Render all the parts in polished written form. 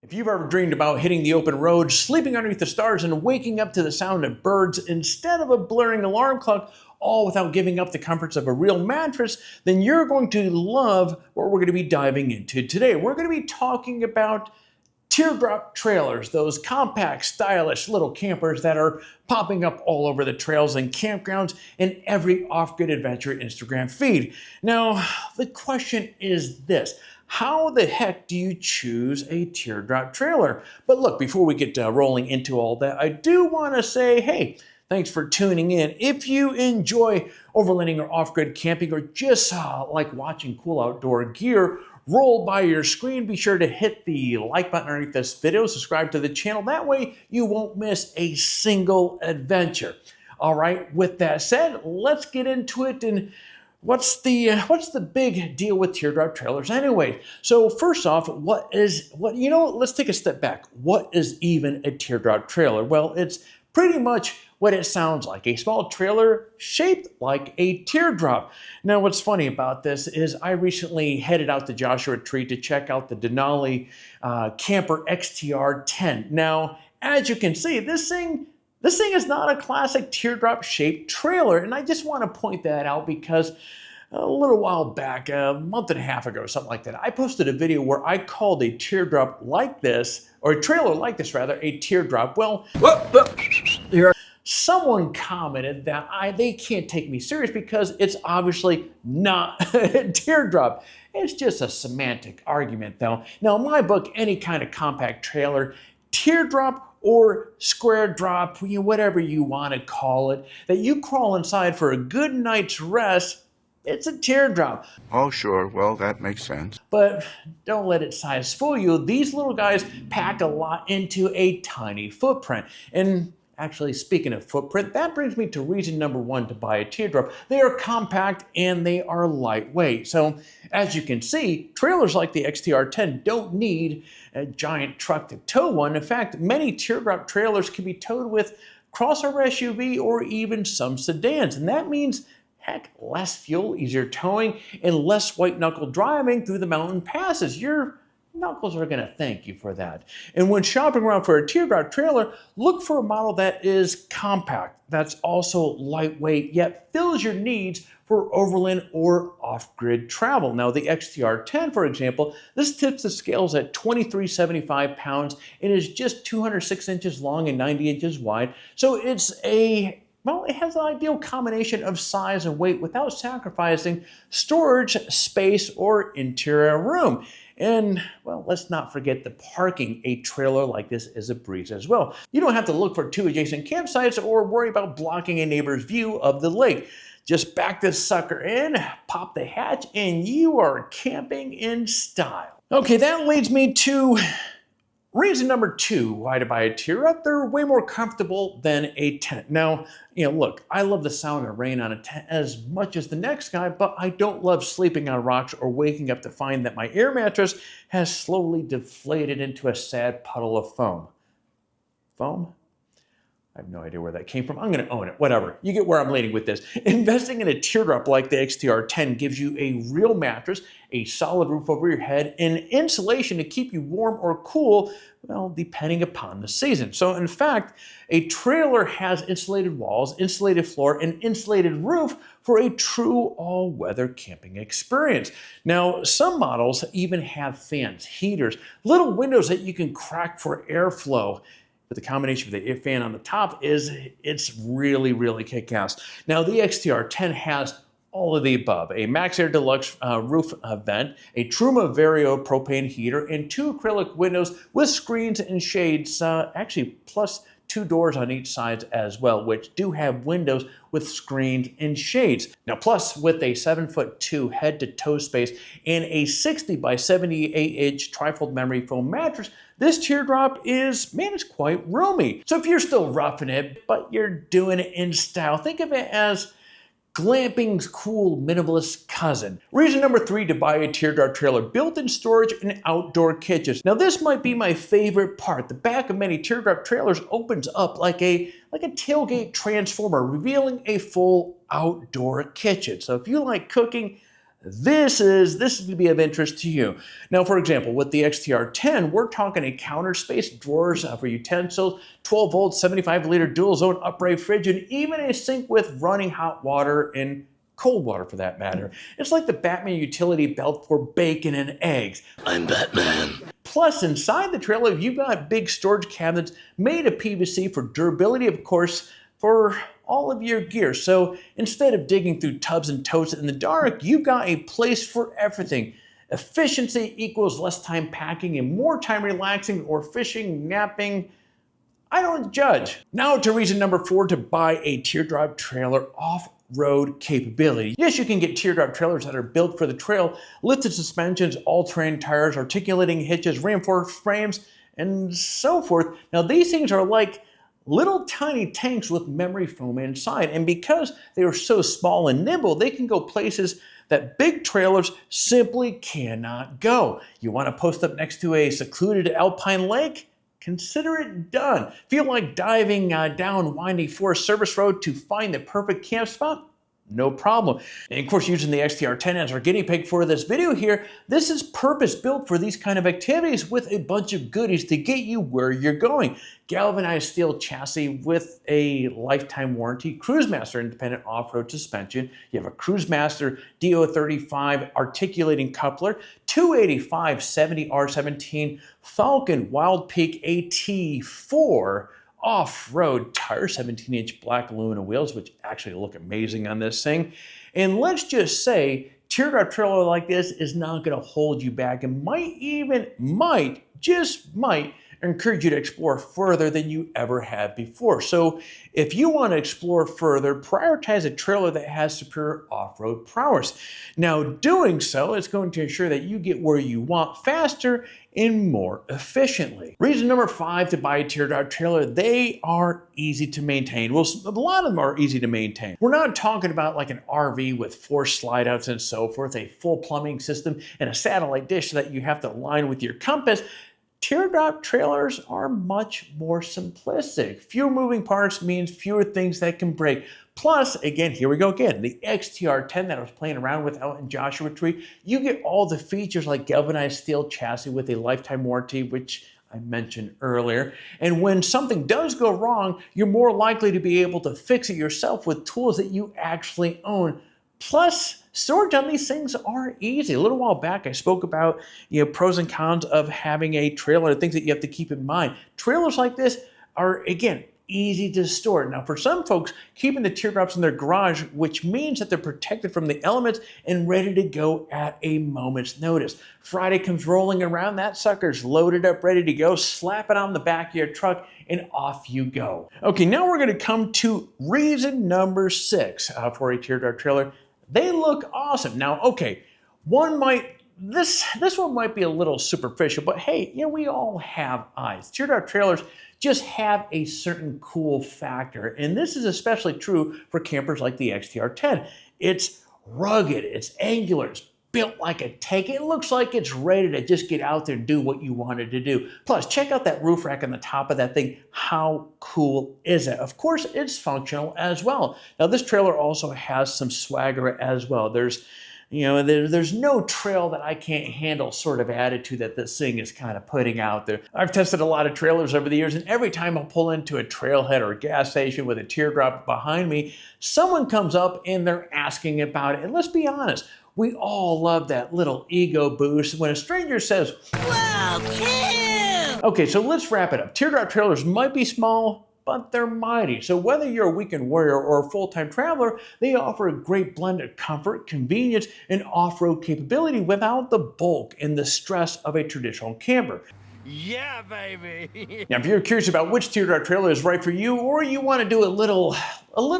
If you've ever dreamed about hitting the open road, sleeping underneath the stars, and waking up to the sound of birds instead of a blaring alarm clock, all without giving up the comforts of a real mattress, then you're going to love what we're going to be diving into today. We're going to be talking about teardrop trailers, those compact, stylish little campers that are popping up all over the trails and campgrounds in every off-grid adventure Instagram feed. Now, the question is this: how the heck do you choose a teardrop trailer? But look, before we get rolling into all that, I do want to say, hey, thanks for tuning in. If you enjoy overlanding or off-grid camping, or just like watching cool outdoor gear roll by your screen, be sure to hit the like button underneath this video, subscribe to the channel. That way you won't miss a single adventure. All right, with that said, let's get into it. And what's the big deal with teardrop trailers anyway? So first off, let's take a step back. What is even a teardrop trailer? Well, it's pretty much what it sounds like: a small trailer shaped like a teardrop. Now, what's funny about this is I recently headed out to Joshua Tree to check out the Denali Camper XTR-10. Now, as you can see, this thing is not a classic teardrop shaped trailer, and I just want to point that out because a little while back, a month and a half ago, something like that, I posted a video where I called a teardrop like this, or a trailer like this rather, a teardrop. Well, someone commented that they can't take me serious because it's obviously not a teardrop. It's just a semantic argument though. Now, in my book, any kind of compact trailer, teardrop or square drop, whatever you want to call it, that you crawl inside for a good night's rest, it's a teardrop. Oh, sure. Well, that makes sense. But don't let its size fool you. These little guys pack a lot into a tiny footprint. And actually, speaking of footprint, that brings me to reason number one to buy a teardrop. They are compact and they are lightweight. So as you can see, trailers like the XTR-10 don't need a giant truck to tow one. In fact, many teardrop trailers can be towed with crossover SUV or even some sedans. And that means, heck, less fuel, easier towing, and less white-knuckle driving through the mountain passes. Your knuckles are going to thank you for that. And when shopping around for a teardrop trailer, look for a model that is compact, that's also lightweight, yet fills your needs for overland or off-grid travel. Now, the XTR-10, for example, this tips the scales at 2,375 pounds and is just 206 inches long and 90 inches wide. So it has an ideal combination of size and weight without sacrificing storage space or interior room. And, well, let's not forget the parking. A trailer like this is a breeze as well. You don't have to look for two adjacent campsites or worry about blocking a neighbor's view of the lake. Just back this sucker in, pop the hatch, and you are camping in style. Okay, that leads me to reason number two why to buy a teardrop. They're way more comfortable than a tent. Now, look, I love the sound of rain on a tent as much as the next guy, but I don't love sleeping on rocks or waking up to find that my air mattress has slowly deflated into a sad puddle of foam. Foam? I have no idea where that came from. I'm going to own it. Whatever. You get where I'm leading with this. Investing in a teardrop like the XTR-10 gives you a real mattress, a solid roof over your head, and insulation to keep you warm or cool, well, depending upon the season. So, in fact, a trailer has insulated walls, insulated floor, and insulated roof for a true all-weather camping experience. Now, some models even have fans, heaters, little windows that you can crack for airflow. But the combination of the fan on the top it's really, really kick-ass. Now, the XTR-10 has all of the above: a Max Air Deluxe roof vent, a Truma Vario propane heater, and two acrylic windows with screens and shades, actually plus two doors on each side as well, which do have windows with screens and shades. Now, plus with a 7'2" head-to-toe space and a 60 by 78-inch trifold memory foam mattress, this teardrop is quite roomy. So if you're still roughing it, but you're doing it in style, think of it as glamping's cool minimalist cousin. Reason number three to buy a teardrop trailer: built-in storage and outdoor kitchens. Now, this might be my favorite part. The back of many teardrop trailers opens up like a tailgate transformer, revealing a full outdoor kitchen. So if you like cooking, this is going to be of interest to you. Now, for example, with the XTR-10, we're talking a counter space, drawers for utensils, 12-volt, 75-liter dual-zone upright fridge, and even a sink with running hot water and cold water for that matter. It's like the Batman utility belt for bacon and eggs. I'm Batman. Plus, inside the trailer, you've got big storage cabinets made of PVC for durability, of course, for all of your gear. So instead of digging through tubs and totes in the dark, you've got a place for everything. Efficiency equals less time packing and more time relaxing or fishing, napping. I don't judge. Now to reason number 4 to buy a Teardrop trailer: off-road capability. Yes, you can get Teardrop trailers that are built for the trail, lifted suspensions, all-terrain tires, articulating hitches, reinforced frames, and so forth. Now these things are like little tiny tanks with memory foam inside, and because they are so small and nimble, they can go places that big trailers simply cannot go. You want to post up next to a secluded alpine lake? Consider it done. Feel like diving down windy forest service road to find the perfect camp spot? No problem. And of course, using the XTR-10 as our guinea pig for this video here, this is purpose-built for these kind of activities with a bunch of goodies to get you where you're going. Galvanized steel chassis with a lifetime warranty, Cruisemaster independent off-road suspension. You have a Cruisemaster DO35 articulating coupler, 285/70 R17 Falcon Wild Peak AT4 off-road tire, 17-inch black aluminum wheels, which actually look amazing on this thing. And let's just say, Teardrop trailer like this is not going to hold you back and might encourage you to explore further than you ever have before. So if you want to explore further, prioritize a trailer that has superior off-road prowess. Now, doing so is going to ensure that you get where you want faster and more efficiently. Reason number 5 to buy a Teardrop trailer: they are easy to maintain. Well, a lot of them are easy to maintain. We're not talking about like an RV with 4 slide outs and so forth, a full plumbing system, and a satellite dish that you have to align with your compass. Teardrop trailers are much more simplistic. Fewer moving parts means fewer things that can break. Plus, again, here we go again, the XTR-10 that I was playing around with out in Joshua Tree, you get all the features like galvanized steel chassis with a lifetime warranty, which I mentioned earlier. And when something does go wrong, you're more likely to be able to fix it yourself with tools that you actually own. Plus, storage on these things are easy. A little while back, I spoke about pros and cons of having a trailer and things that you have to keep in mind. Trailers like this are, again, easy to store. Now, for some folks, keeping the teardrops in their garage, which means that they're protected from the elements and ready to go at a moment's notice. Friday comes rolling around, that sucker's loaded up, ready to go, slap it on the back of your truck, and off you go. Okay, now we're going to come to reason number 6 for a teardrop trailer. They look awesome. Now, okay, this one might be a little superficial, but hey, we all have eyes. Teardrop trailers just have a certain cool factor, and this is especially true for campers like the XTR-10. It's rugged, it's angular, it's built like a tank. It looks like it's ready to just get out there and do what you wanted to do. Plus, check out that roof rack on the top of that thing. How cool is it? Of course, it's functional as well. Now, this trailer also has some swagger as well. There's no trail that I can't handle sort of attitude that this thing is kind of putting out there. I've tested a lot of trailers over the years, and every time I'll pull into a trailhead or a gas station with a teardrop behind me, someone comes up and they're asking about it. And let's be honest, we all love that little ego boost when a stranger says, "Wow, cool!" Okay, so let's wrap it up. Teardrop trailers might be small, but they're mighty. So whether you're a weekend warrior or a full-time traveler, they offer a great blend of comfort, convenience, and off-road capability without the bulk and the stress of a traditional camper. Yeah, baby. Now, if you're curious about which teardrop trailer is right for you, or you want to do a little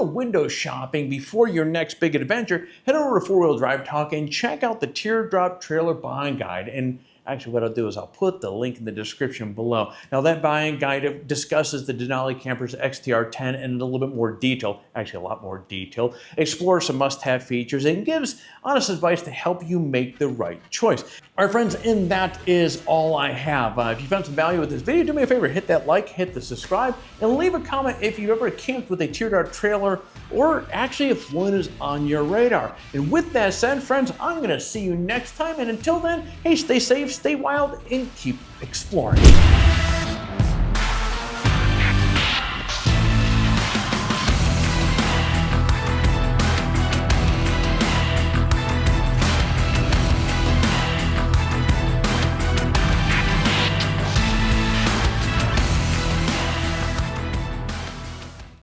window shopping before your next big adventure, head over to 4 Wheel Drive Talk and check out the Teardrop Trailer Buying Guide. And Actually, what I'll do is I'll put the link in the description below. Now, that buying guide discusses the Denali Campers XTR-10 in a little bit more detail, actually a lot more detail, explores some must-have features, and gives honest advice to help you make the right choice. All right, friends, and that is all I have. If you found some value with this video, do me a favor, hit that like, hit the subscribe, and leave a comment if you've ever camped with a Teardrop trailer, or actually if one is on your radar. And with that said, friends, I'm going to see you next time, and until then, hey, stay safe, stay wild, and keep exploring.